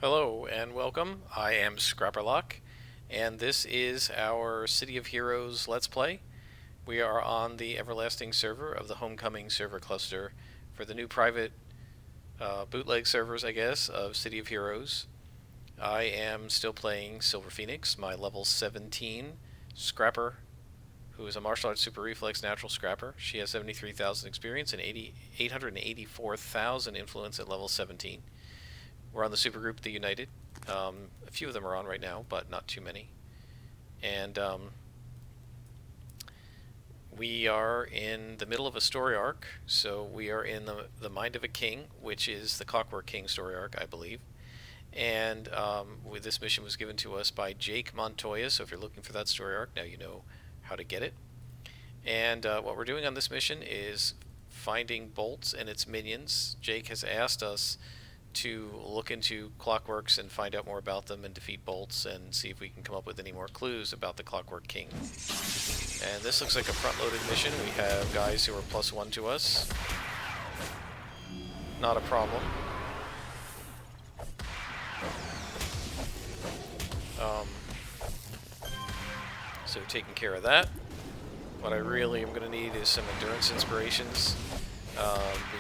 Hello and welcome. I am Scrapperlock, and this is our City of Heroes Let's Play. We are on the Everlasting server of the Homecoming server cluster for the new private bootleg servers, I guess, of City of Heroes. I am still playing Silver Phoenix, my level 17 Scrapper, who is a martial arts super reflex natural scrapper. She has 73,000 experience and 884,000 influence at level 17. We're on the supergroup The United. A few of them are on right now, but not too many. And we are in the middle of a story arc. So we are in the Mind of a King, which is the Clockwork King story arc, I believe. And this mission was given to us by Jake Montoya. So if you're looking for that story arc, now you know how to get it. And what we're doing on this mission is finding Bolts and its minions. Jake has asked us to look into Clockworks and find out more about them and defeat Bolts and see if we can come up with any more clues about the Clockwork King. And this looks like a front-loaded mission. We have guys who are +1 to us. Not a problem. So taking care of that. What I really am going to need is some endurance inspirations.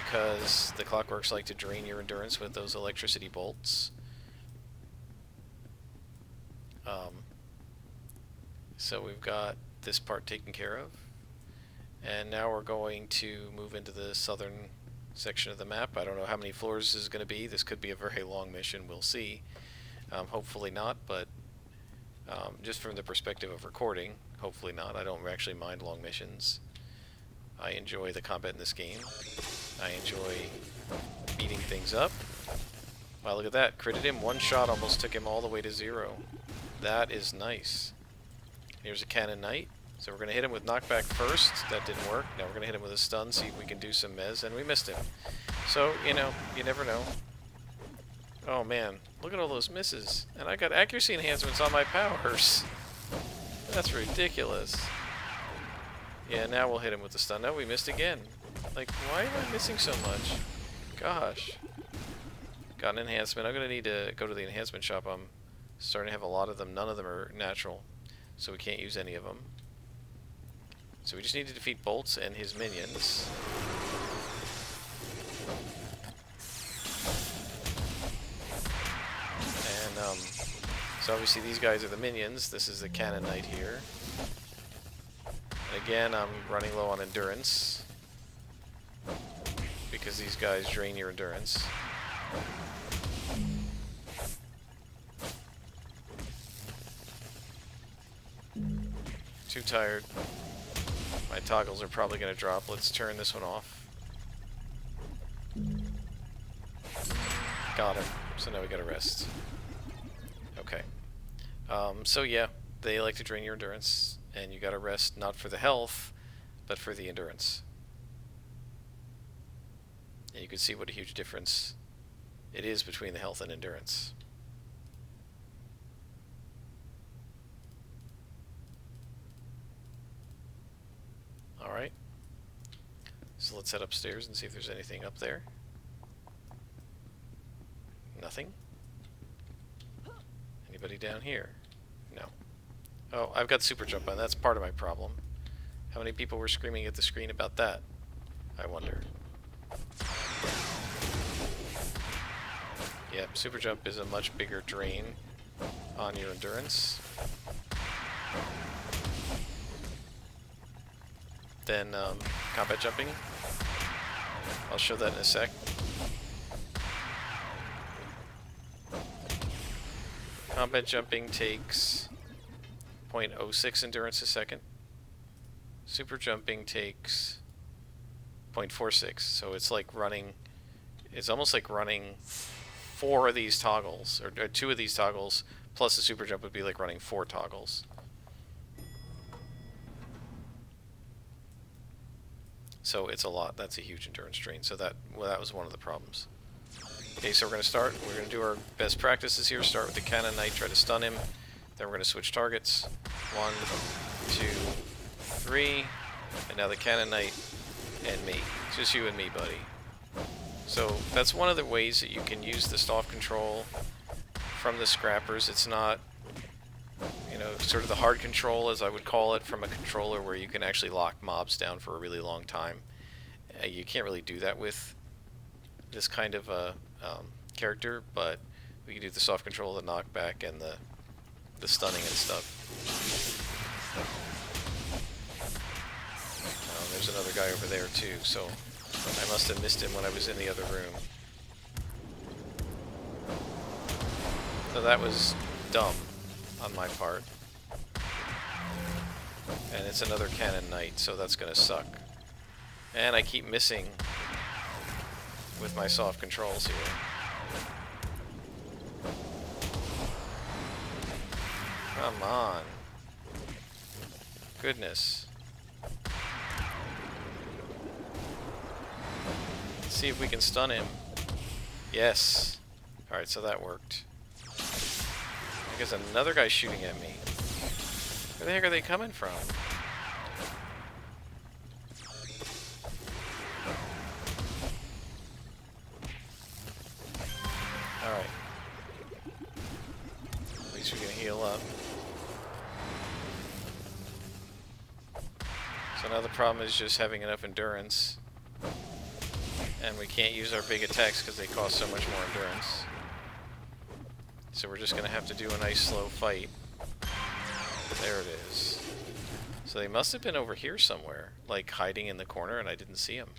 Because the Clockworks like to drain your endurance with those electricity bolts. So we've got this part taken care of. And now we're going to move into the southern section of the map. I don't know how many floors this is going to be. This could be a very long mission. We'll see. Hopefully not, but just from the perspective of recording, hopefully not. I don't actually mind long missions. I enjoy the combat in this game. I enjoy beating things up. Wow, look at that. Critted him. One shot almost took him all the way to 0. That is nice. Here's a Cannon Knight. So we're going to hit him with knockback first. That didn't work. Now we're going to hit him with a stun, see if we can do some mez, and we missed him. So, you know, you never know. Oh man, look at all those misses. And I got accuracy enhancements on my powers. That's ridiculous. Yeah, now we'll hit him with the stun. No, we missed again. Like, why am I missing so much? Gosh. Got an enhancement. I'm going to need to go to the enhancement shop. I'm starting to have a lot of them. None of them are natural, so we can't use any of them. So we just need to defeat Bolts and his minions. And, so obviously these guys are the minions. This is the Cannon Knight here. Again, I'm running low on endurance because these guys drain your endurance. Too tired. My toggles are probably going to drop. Let's turn this one off. Got him. So now we got to rest. Okay. So yeah, they like to drain your endurance. And you gotta rest not for the health, but for the endurance. And you can see what a huge difference it is between the health and endurance. Alright. So let's head upstairs and see if there's anything up there. Nothing. Anybody down here? No. Oh, I've got super jump on. That's part of my problem. How many people were screaming at the screen about that? I wonder. Yep, super jump is a much bigger drain on your endurance than combat jumping. I'll show that in a sec. Combat jumping takes 0.06 endurance a second. Super jumping takes 0.46, so it's like running, it's almost like running 4 of these toggles, or 2 of these toggles, plus the super jump would be like running 4 toggles. So it's a lot. That's a huge endurance drain. So that was one of the problems. Okay, so we're going to start. We're going to do our best practices here. Start with the Cannon Knight, try to stun him. Then we're going to switch targets. 1, 2, 3. And now the Cannon Knight and me. It's just you and me, buddy. So that's one of the ways that you can use the soft control from the scrappers. It's not, you know, sort of the hard control, as I would call it, from a controller where you can actually lock mobs down for a really long time. You can't really do that with this kind of a character, but we can do the soft control, the knockback, and the stunning and stuff. There's another guy over there too, so I must have missed him when I was in the other room. So that was dumb on my part. And it's another Cannon Knight, so that's gonna suck. And I keep missing with my soft controls here. Come on. Goodness. Let's see if we can stun him. Yes. Alright, so that worked. There's another guy shooting at me. Where the heck are they coming from? Alright. At least we can heal up. So now the problem is just having enough endurance. And we can't use our big attacks because they cost so much more endurance. So we're just going to have to do a nice slow fight. There it is. So they must have been over here somewhere, like hiding in the corner, and I didn't see them.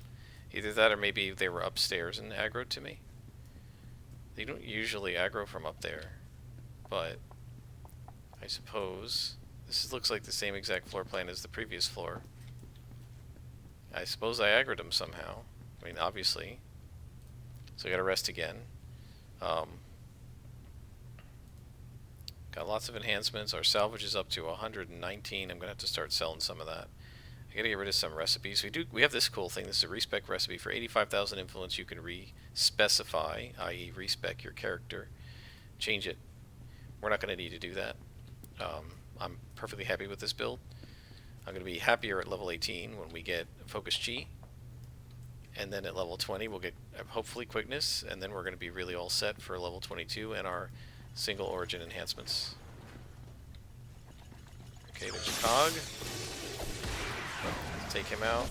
Either that or maybe they were upstairs and aggroed to me. They don't usually aggro from up there, but I suppose this looks like the same exact floor plan as the previous floor. I suppose I aggroed them somehow. I mean, obviously. So I gotta rest again. Got lots of enhancements. Our salvage is up to 119. I'm gonna have to start selling some of that. I gotta get rid of some recipes. We have this cool thing. This is a respec recipe for 85,000 influence. You can re-specify, i.e. respec your character, change it. We're not gonna need to do that. I'm perfectly happy with this build. I'm gonna be happier at level 18 when we get focus chi, and then at level 20 we'll get hopefully quickness, and then we're gonna be really all set for level 22 and our single origin enhancements. Okay, there's a cog. Let's take him out.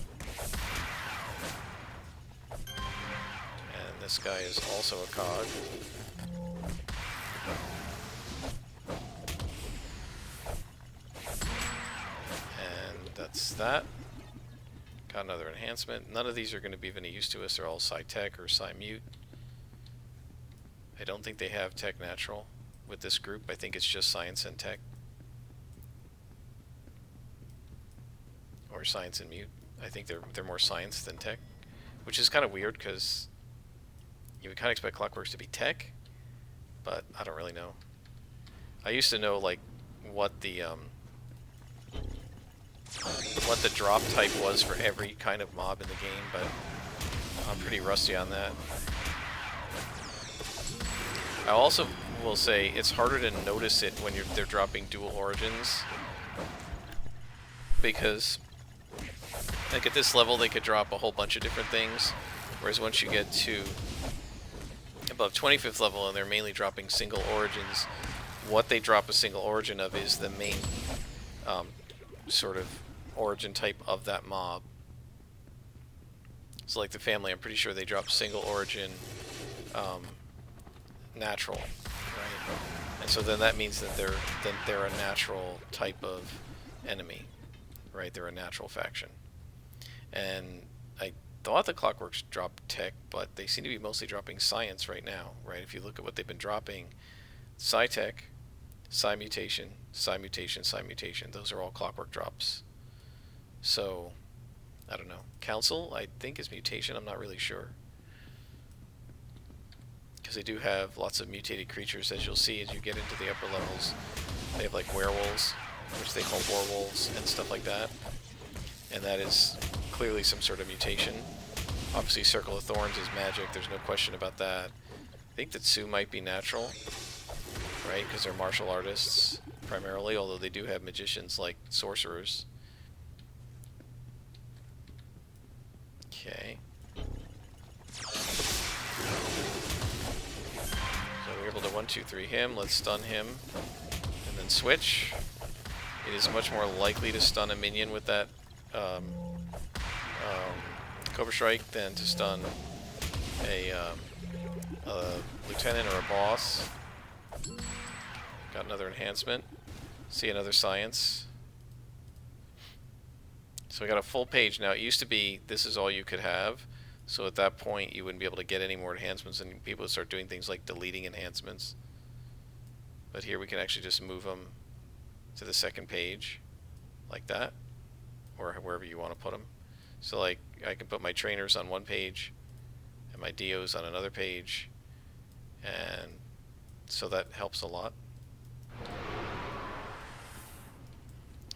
And this guy is also a cog. And that's that. Got another enhancement. None of these are going to be of any use to us. They're all Psi-Tech or Psi-Mute. I don't think they have Tech Natural with this group. I think it's just Science and Tech. Or Science and Mute. I think they're more Science than Tech. Which is kind of weird because you would kind of expect Clockworks to be Tech, but I don't really know. I used to know like what the drop type was for every kind of mob in the game, but I'm pretty rusty on that. I also will say it's harder to notice it when they're dropping dual origins, because like at this level they could drop a whole bunch of different things, whereas once you get to above 25th level and they're mainly dropping single origins, what they drop a single origin of is the main sort of origin type of that mob. So like the family, I'm pretty sure they drop single origin natural, right? And so then that means that they're a natural type of enemy, right? They're a natural faction. And I thought the Clockworks dropped Tech, but they seem to be mostly dropping Science right now, right? If you look at what they've been dropping, Psi-Tech, Psi-Mutation, Psi-Mutation, Psi-Mutation, those are all Clockwork drops. So, I don't know. Council, I think, is Mutation, I'm not really sure. Because they do have lots of mutated creatures, as you'll see as you get into the upper levels. They have like werewolves, which they call warwolves, and stuff like that. And that is clearly some sort of mutation. Obviously Circle of Thorns is magic, there's no question about that. I think that Sue might be natural, right? Because they're martial artists, primarily, although they do have magicians like sorcerers. Okay. 1, 2, 3 him. Let's stun him. And then switch. It is much more likely to stun a minion with that Cobra Strike than to stun a lieutenant or a boss. Got another enhancement. See another science. So we got a full page now. It used to be this is all you could have. So at that point you wouldn't be able to get any more enhancements and people would start doing things like deleting enhancements. But here we can actually just move them to the second page like that, or wherever you want to put them. So like I can put my trainers on one page and my DOs on another page, and so that helps a lot.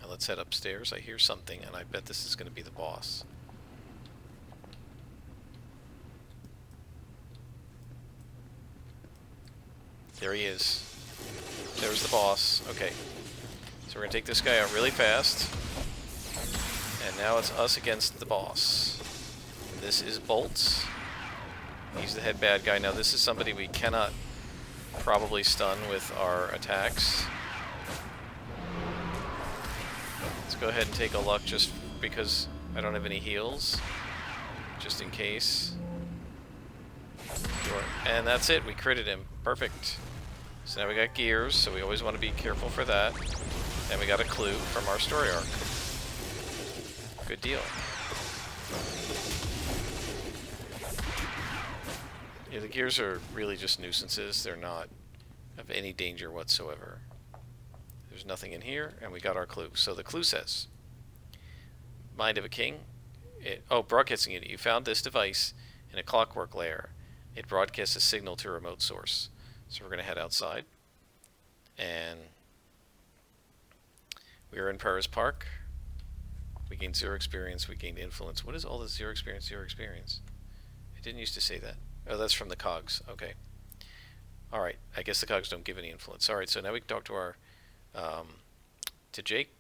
Now let's head upstairs. I hear something and I bet this is going to be the boss. There he is. There's the boss. Okay. So we're going to take this guy out really fast. And now it's us against the boss. This is Bolts. He's the head bad guy. Now this is somebody we cannot probably stun with our attacks. Let's go ahead and take a luck just because I don't have any heals. Just in case. And that's it. We critted him. Perfect. So now we got gears, so we always want to be careful for that. And we got a clue from our story arc. Good deal. Yeah, the gears are really just nuisances. They're not of any danger whatsoever. There's nothing in here, and we got our clue. So the clue says, Mind of a King. Broadcasting unit. You found this device in a clockwork layer. It broadcasts a signal to a remote source. So we're going to head outside. And we are in Paris Park. We gained 0 experience. We gained influence. What is all this 0 experience, 0 experience? It didn't used to say that. Oh, that's from the cogs. Okay. Alright. I guess the cogs don't give any influence. Alright, so now we can talk to our... to Jake.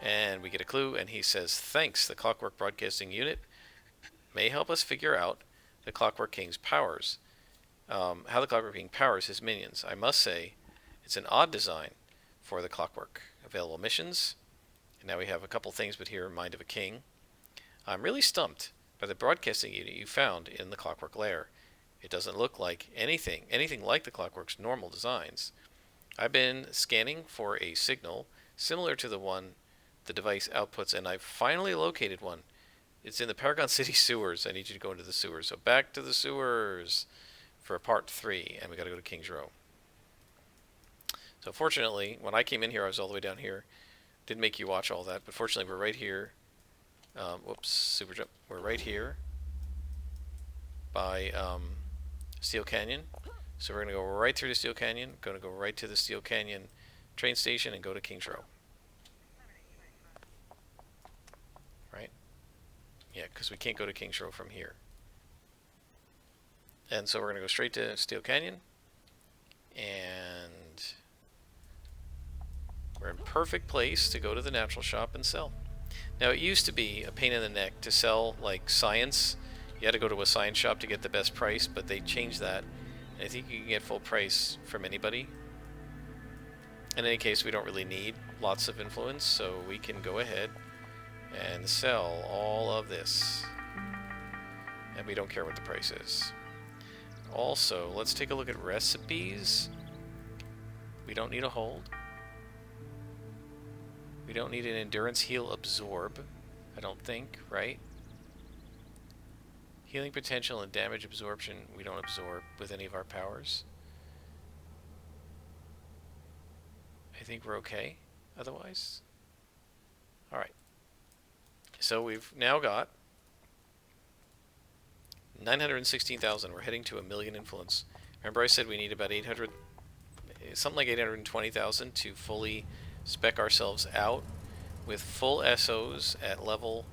And we get a clue, and he says, Thanks, the Clockwork Broadcasting Unit may help us figure out the Clockwork King's powers. How the Clockwork King powers his minions. I must say, it's an odd design for the Clockwork. Available missions. And now we have a couple things, but here, Mind of a King. I'm really stumped by the broadcasting unit you found in the Clockwork lair. It doesn't look like anything like the Clockwork's normal designs. I've been scanning for a signal similar to the one the device outputs, and I've finally located one. It's in the Paragon City sewers. I need you to go into the sewers. So back to the sewers for part 3, and we got to go to King's Row. So fortunately, when I came in here, I was all the way down here. Didn't make you watch all that, but fortunately, we're right here. Whoops, super jump. We're right here by Steel Canyon. So we're going to go right through to Steel Canyon. Going to go right to the Steel Canyon train station and go to King's Row. Right? Yeah, because we can't go to King's Row from here. And so we're going to go straight to Steel Canyon. And we're in perfect place to go to the natural shop and sell. Now, it used to be a pain in the neck to sell, like, science. You had to go to a science shop to get the best price, but they changed that. And I think you can get full price from anybody. In any case, we don't really need lots of influence, so we can go ahead and sell all of this. And we don't care what the price is. Also, let's take a look at recipes. We don't need a hold. We don't need an endurance heal absorb, I don't think, right? Healing potential and damage absorption, we don't absorb with any of our powers. I think we're okay otherwise. Alright. So we've now got 916,000. We're heading to 1 million influence. Remember I said we need about 800, something like 820,000 to fully spec ourselves out with full SOs at level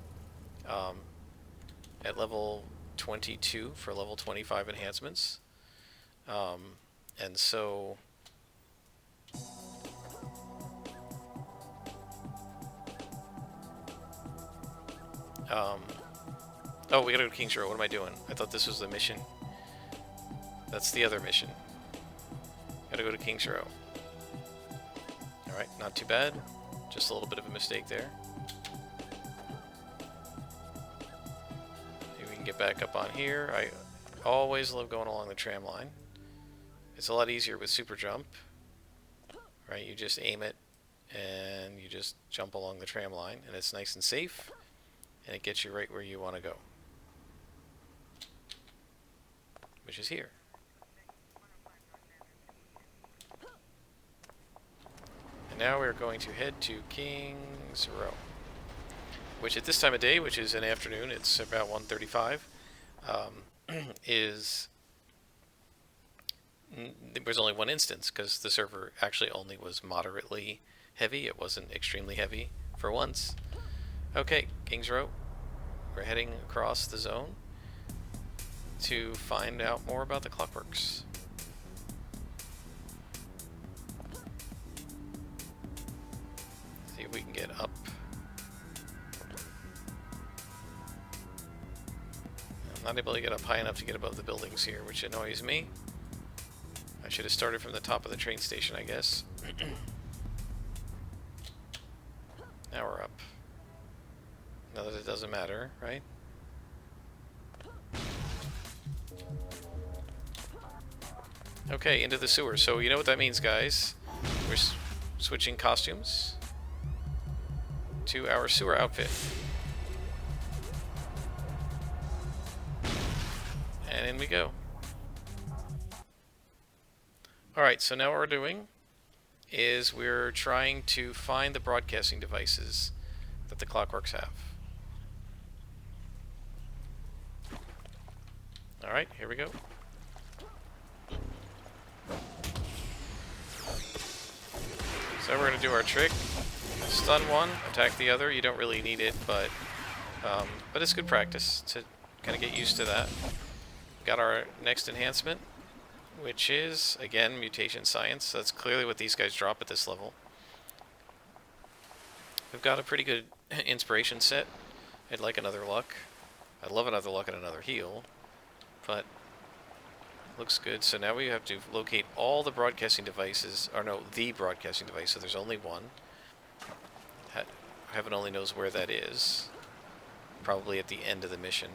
22 for level 25 enhancements. And so oh, we gotta go to King's Row. What am I doing? I thought this was the mission. That's the other mission. gonna go to King's Row. Alright, not too bad. Just a little bit of a mistake there. Maybe we can get back up on here. I always love going along the tram line. It's a lot easier with super jump. Right, you just aim it and you just jump along the tram line, and it's nice and safe, and it gets you right where you want to go, which is here. And now we're going to head to King's Row, which at this time of day, which is an afternoon, it's about 1:35, there was only one instance because the server actually only was moderately heavy. It wasn't extremely heavy for once. Okay, King's Row. We're heading across the zone to find out more about the Clockworks. See if we can get up. I'm not able to get up high enough to get above the buildings here, which annoys me. I should have started from the top of the train station, I guess. Now we're up. Now that it doesn't matter, right? Okay, into the sewer. So you know what that means, guys. We're switching costumes to our sewer outfit. And in we go. Alright, so now what we're doing is we're trying to find the broadcasting devices that the Clockworks have. Alright, here we go. So we're going to do our trick. Stun one, attack the other. You don't really need it, but it's good practice to kind of get used to that. Got our next enhancement, which is, again, mutation science. That's clearly what these guys drop at this level. We've got a pretty good inspiration set. I'd like another luck. I'd love another luck and another heal, but looks good. So now we have to locate all the broadcasting devices, or no, the broadcasting device, so there's only one. Heaven only knows where that is. Probably at the end of the mission.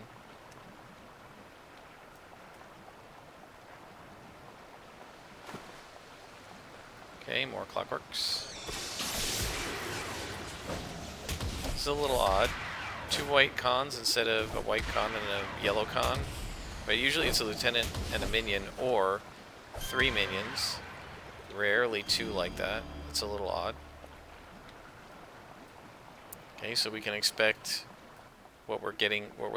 Okay, more Clockworks. This is a little odd. 2 white cons instead of a white con and a yellow con. But usually it's a lieutenant and a minion, or 3 minions. Rarely 2 like that. It's a little odd. Okay, so we can expect what we're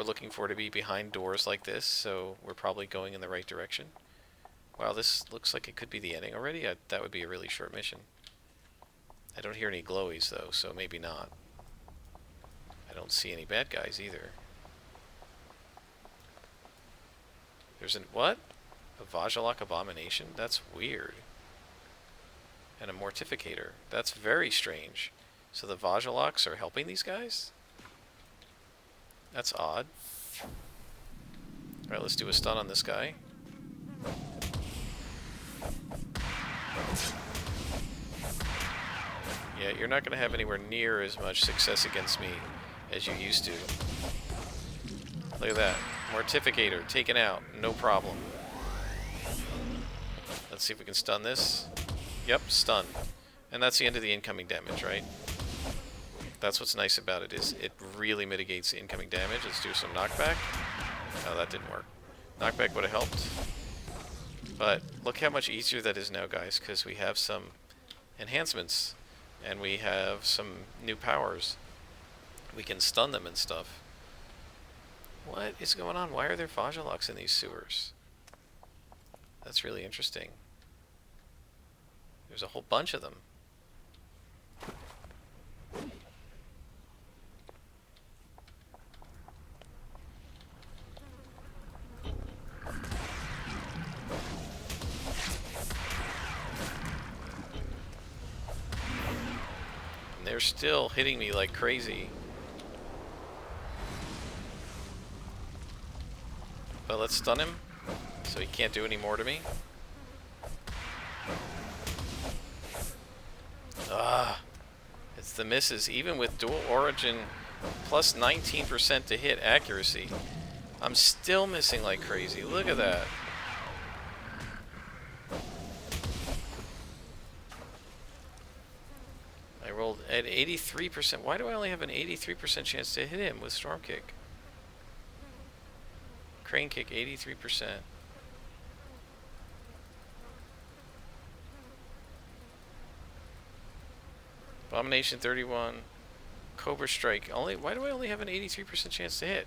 looking for to be behind doors like this, so we're probably going in the right direction. Wow, this looks like it could be the ending already. That would be a really short mission. I don't hear any glowies, though, so maybe not. I don't see any bad guys, either. There's an... what? A Vajjalak abomination? That's weird. And a Mortificator. That's very strange. So the Vajjalaks are helping these guys? That's odd. Alright, let's do a stun on this guy. Yeah, you're not going to have anywhere near as much success against me as you used to. Look at that. Mortificator taken out. No problem. Let's see if we can stun this. Yep, stun. And that's the end of the incoming damage, right? That's what's nice about it, is it really mitigates the incoming damage. Let's do some knockback. No, that didn't work. Knockback would have helped. But look how much easier that is now, guys, because we have some enhancements. And we have some new powers. We can stun them and stuff. What is going on? Why are there Vajjalaks in these sewers? That's really interesting. There's a whole bunch of them. They're still hitting me like crazy. But let's stun him, so he can't do any more to me. the misses, even with dual origin plus 19% to hit accuracy. I'm still missing like crazy. Look at that. I rolled at 83%. Why do I only have an 83% chance to hit him with Storm Kick? Crane Kick, 83%. Abomination, 31. Cobra Strike. Why do I only have an 83% chance to hit?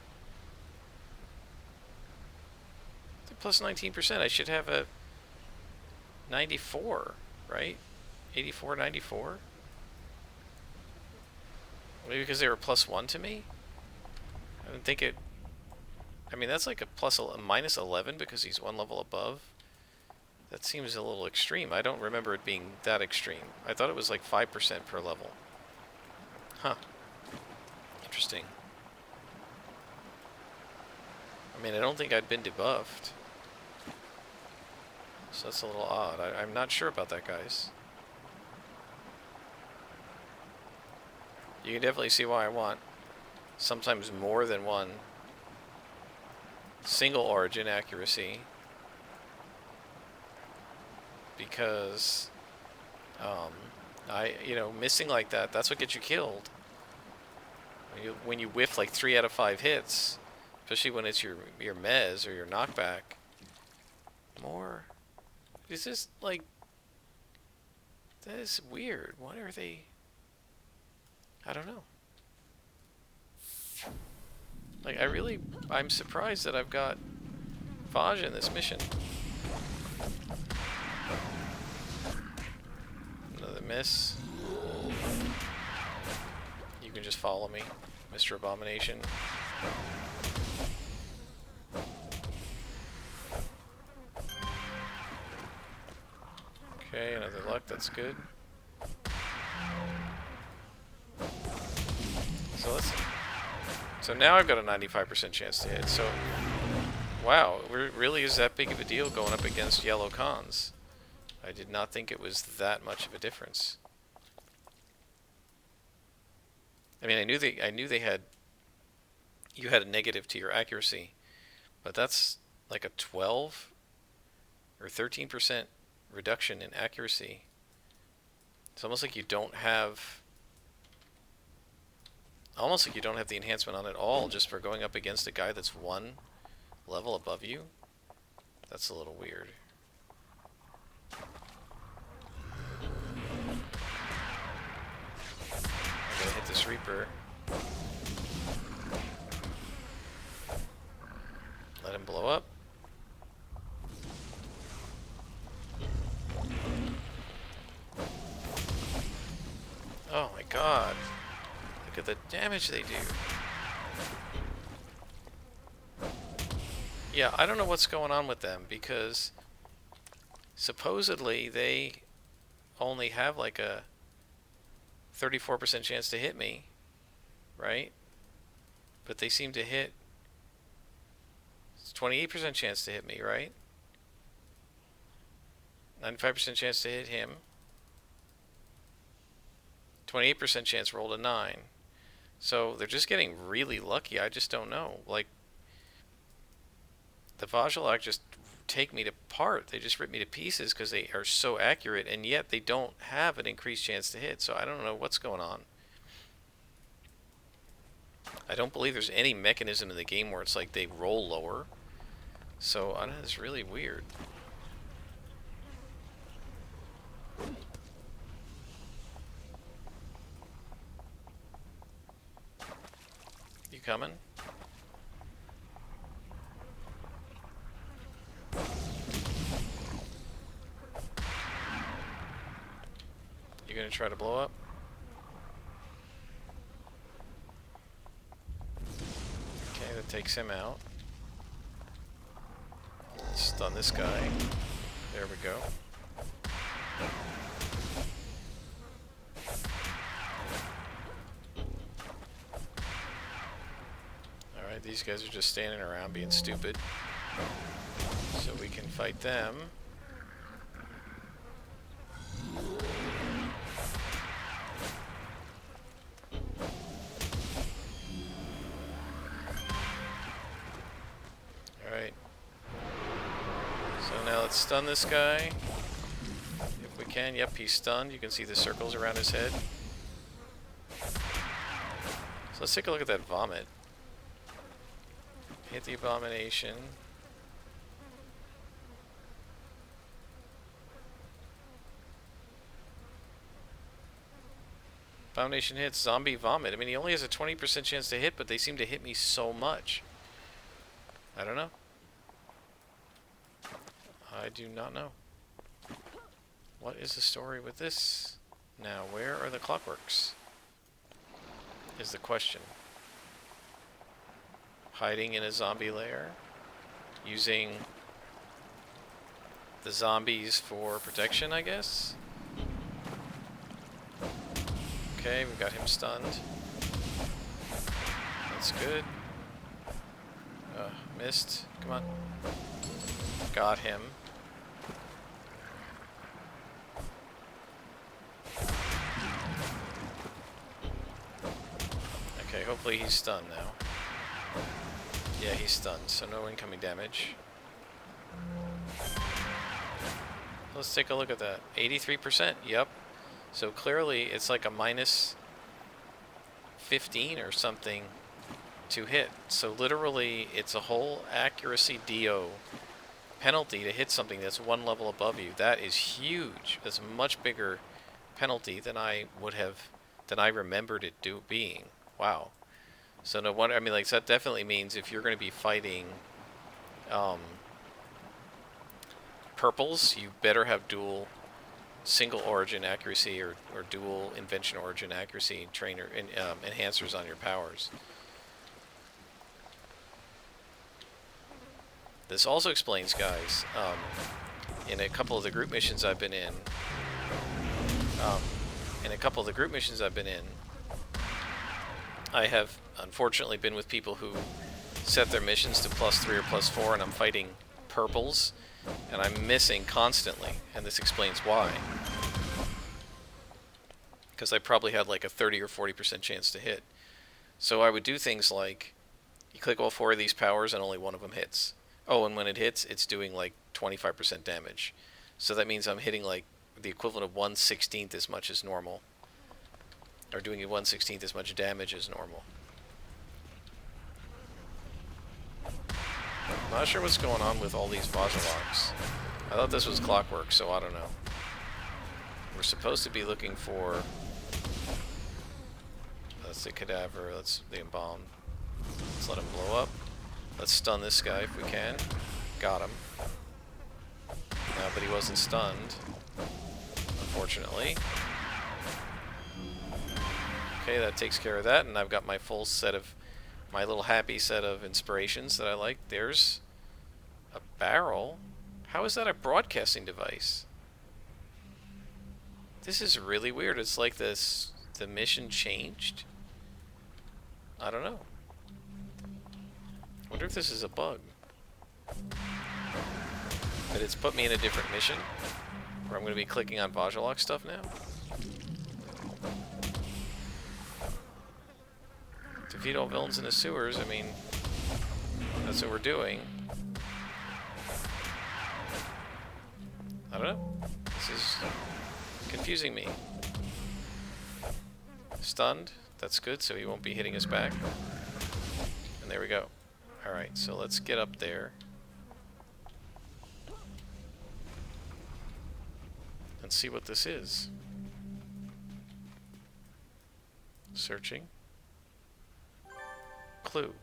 Plus 19%. I should have a 94, right? 84, 94? Maybe because they were +1 to me? I didn't think it... I mean, that's like a minus 11 because he's one level above. That seems a little extreme. I don't remember it being that extreme. I thought it was like 5% per level. Huh. Interesting. I mean, I don't think I'd been debuffed. So that's a little odd. I'm not sure about that, guys. You can definitely see why I want sometimes more than one single origin accuracy. Because, missing like that, that's what gets you killed. When you whiff like 3 out of 5 hits, especially when it's your mez or your knockback. More. Is this like... That is weird. Why are they... I don't know. Like, I'm surprised that I've got Vaj in this mission. Another miss. You can just follow me, Mr. Abomination. Okay, another luck, that's good. So now I've got a 95% chance to hit, so... Wow, it really is that big of a deal going up against yellow cons. I did not think it was that much of a difference. I mean, I knew they had... You had a negative to your accuracy, but that's like a 12 or 13% reduction in accuracy. It's almost like you don't have... Almost like you don't have the enhancement on at all just for going up against a guy that's one level above you. That's a little weird. I'm gonna hit this Reaper. Let him blow up. Oh my god. Look at the damage they do. Yeah, I don't know what's going on with them because supposedly they only have like a 34% chance to hit me, right? But they seem to hit... It's 28% chance to hit me, right? 95% chance to hit him. 28% chance rolled a 9. So they're just getting really lucky. I just don't know. Like, the Vajilak just take me to part. They just rip me to pieces because they are so accurate, and yet they don't have an increased chance to hit. So I don't know what's going on. I don't believe there's any mechanism in the game where it's like they roll lower. So I don't know, it's really weird. You coming? You gonna try to blow up? Okay, that takes him out. Stun this guy. There we go. Alright, these guys are just standing around being stupid. So we can fight them. stun this guy. If we can. Yep, he's stunned. You can see the circles around his head. So let's take a look at that vomit. Hit the abomination. Abomination hits, zombie vomit. I mean, he only has a 20% chance to hit, but they seem to hit me so much. I don't know. I do not know. What is the story with this? Now, where are the clockworks? Is the question. Hiding in a zombie lair? Using the zombies for protection, I guess? Okay, we've got him stunned. That's good. Missed. Come on. Got him. Okay, hopefully he's stunned now. Yeah, he's stunned, so no incoming damage. Let's take a look at that. 83%, yep. So clearly it's like a minus 15 or something to hit. So literally it's a whole accuracy DO penalty to hit something that's one level above you. That is huge. That's a much bigger penalty than I remembered it being. Wow. So no wonder, I mean, like, that definitely means if you're going to be fighting purples, you better have dual single origin accuracy or dual invention origin accuracy trainer enhancers on your powers. This also explains, guys, in a couple of the group missions I've been in, I have unfortunately been with people who set their missions to +3 or +4, and I'm fighting purples, and I'm missing constantly, and this explains why. Because I probably had like a 30 or 40% chance to hit. So I would do things like, you click all 4 of these powers and only one of them hits. Oh, and when it hits, it's doing like 25% damage. So that means I'm hitting like the equivalent of 1/16 as much as normal. Or doing 1/16 as much damage as normal. I'm not sure what's going on with all these Vajaloks. I thought this was clockwork, so I don't know. We're supposed to be looking for... That's the cadaver, that's the embalmed. Let's let him blow up. Let's stun this guy if we can. Got him. No, but he wasn't stunned, unfortunately. Okay, that takes care of that, and I've got my full set of, my little happy set of inspirations that I like. There's a barrel. How is that a broadcasting device? This is really weird. It's like this, the mission changed. I don't know. Wonder if this is a bug. But it's put me in a different mission, where I'm going to be clicking on Vajalok stuff now. Defeat all villains in the sewers, I mean, that's what we're doing. I don't know. This is confusing me. Stunned, that's good, so he won't be hitting us back. And there we go. Alright, so let's get up there. And see what this is. Searching. Clue.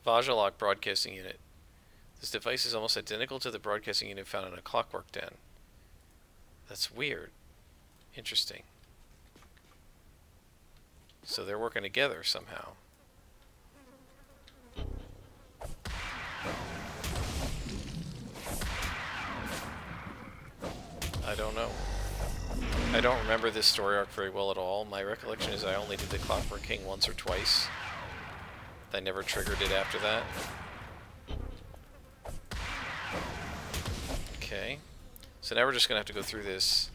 Vajalok broadcasting unit. This device is almost identical to the broadcasting unit found in a Clockwork Den. That's weird. Interesting. So they're working together somehow. I don't know. I don't remember this story arc very well at all. My recollection is I only did the Clockwork King once or twice. I never triggered it after that. Okay. So now we're just going to have to go through this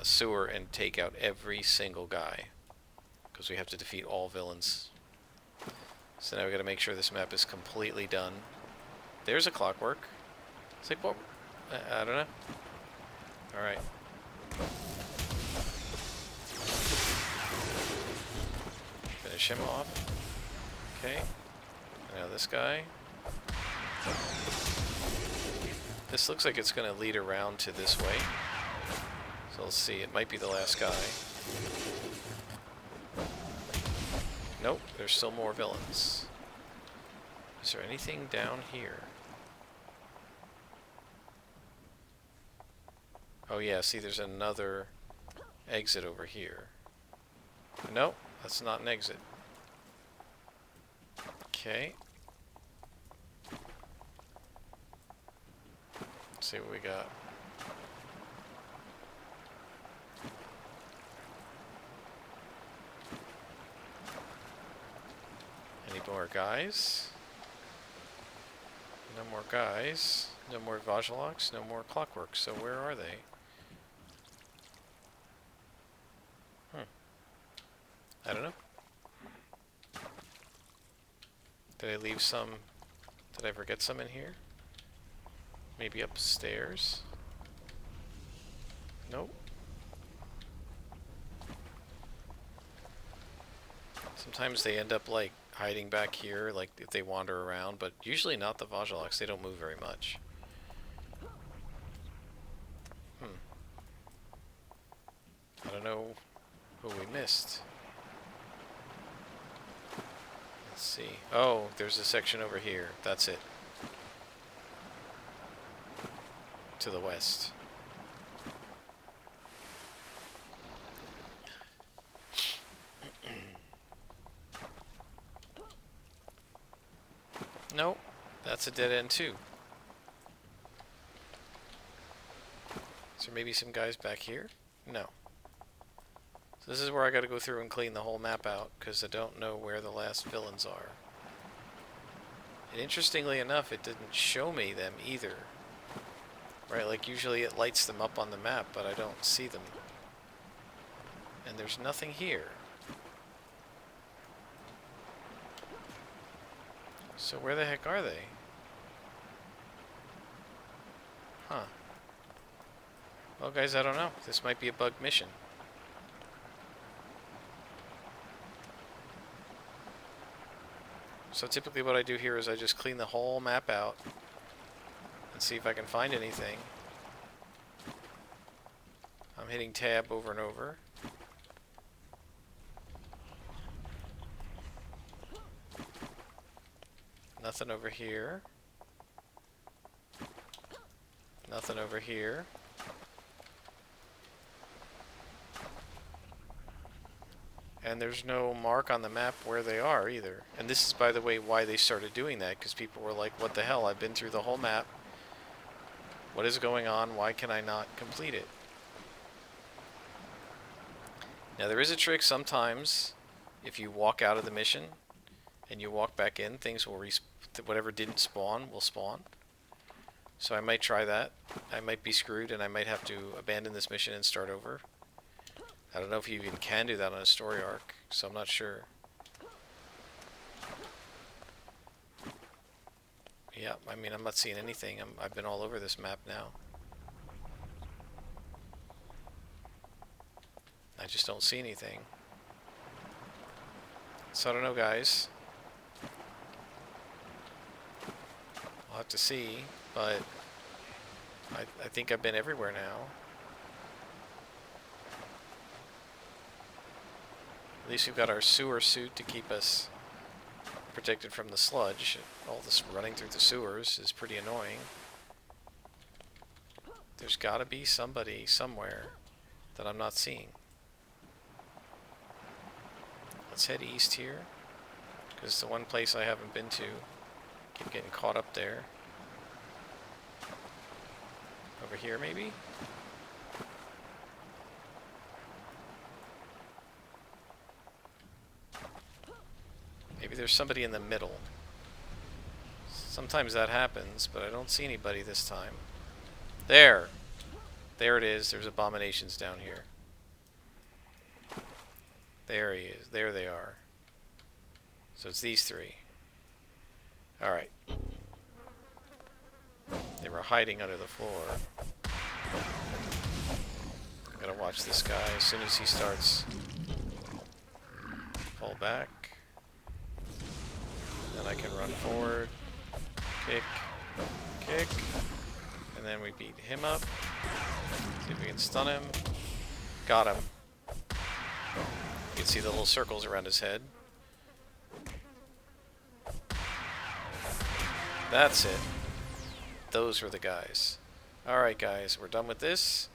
sewer and take out every single guy. Because we have to defeat all villains. So now we've got to make sure this map is completely done. There's a clockwork. It's like, what? I don't know. Alright. Finish him off. Okay. Now this guy. This looks like it's going to lead around to this way. So let's see. It might be the last guy. Nope. There's still more villains. Is there anything down here? Oh yeah, see there's another exit over here. Nope, that's not an exit. Okay. Let's see what we got. Any more guys? No more guys. No more Vajaloks, no more clockworks. So where are they? I don't know. Did I leave some? Did I forget some in here? Maybe upstairs? Nope. Sometimes they end up like hiding back here, like if they wander around, but usually not the Vajaloks. They don't move very much. I don't know who we missed. Let's see. Oh, there's a section over here. That's it. To the west. Nope. That's a dead end too. Is there maybe some guys back here? No. So this is where I gotta go through and clean the whole map out, because I don't know where the last villains are. And interestingly enough, it didn't show me them either. Right, like usually it lights them up on the map, but I don't see them. And there's nothing here. So where the heck are they? Huh. Well guys, I don't know. This might be a bug mission. So typically what I do here is I just clean the whole map out and see if I can find anything. I'm hitting tab over and over. Nothing over here. Nothing over here. And there's no mark on the map where they are either. And this is, by the way, why they started doing that, because people were like, what the hell, I've been through the whole map. What is going on? Why can I not complete it? Now there is a trick sometimes, if you walk out of the mission and you walk back in, things will whatever didn't spawn will spawn. So I might try that. I might be screwed and I might have to abandon this mission and start over. I don't know if you even can do that on a story arc, so I'm not sure. Yeah, I mean, I'm not seeing anything. I've been all over this map now. I just don't see anything. So I don't know, guys. I'll have to see, but I think I've been everywhere now. At least we've got our sewer suit to keep us protected from the sludge. All this running through the sewers is pretty annoying. There's gotta be somebody somewhere that I'm not seeing. Let's head east here, because it's the one place I haven't been to. Keep getting caught up there. Over here, maybe? Maybe there's somebody in the middle. Sometimes that happens, but I don't see anybody this time. There! There it is. There's abominations down here. There he is. There they are. So it's these three. Alright. They were hiding under the floor. Gotta watch this guy. As soon as he starts, pull back. Then I can run forward, kick, kick, and then we beat him up. See if we can stun him. Got him. You can see the little circles around his head. That's it. Those were the guys. Alright guys, we're done with this.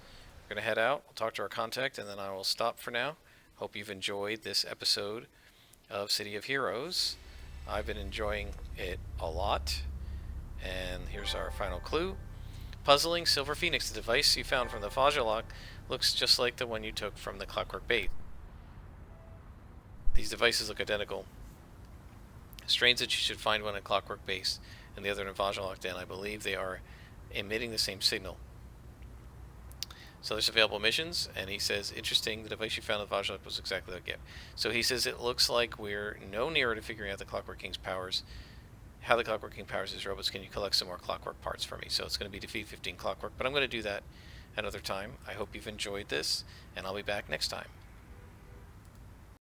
We're going to head out. We'll talk to our contact and then I will stop for now. Hope you've enjoyed this episode of City of Heroes. I've been enjoying it a lot. And here's our final clue. Puzzling Silver Phoenix, the device you found from the Fajolok, looks just like the one you took from the Clockwork Base. These devices look identical. Strange that you should find one at Clockwork Base and the other in Fajolok Den. I believe they are emitting the same signal. So there's available missions, and he says, interesting, the device you found in Fajolok was exactly like it. So he says it looks like we're no nearer to figuring out the Clockwork King's powers. How the Clockwork King powers his robots. Can you collect some more Clockwork parts for me? So it's going to be defeat 15 Clockwork, but I'm going to do that another time. I hope you've enjoyed this, and I'll be back next time.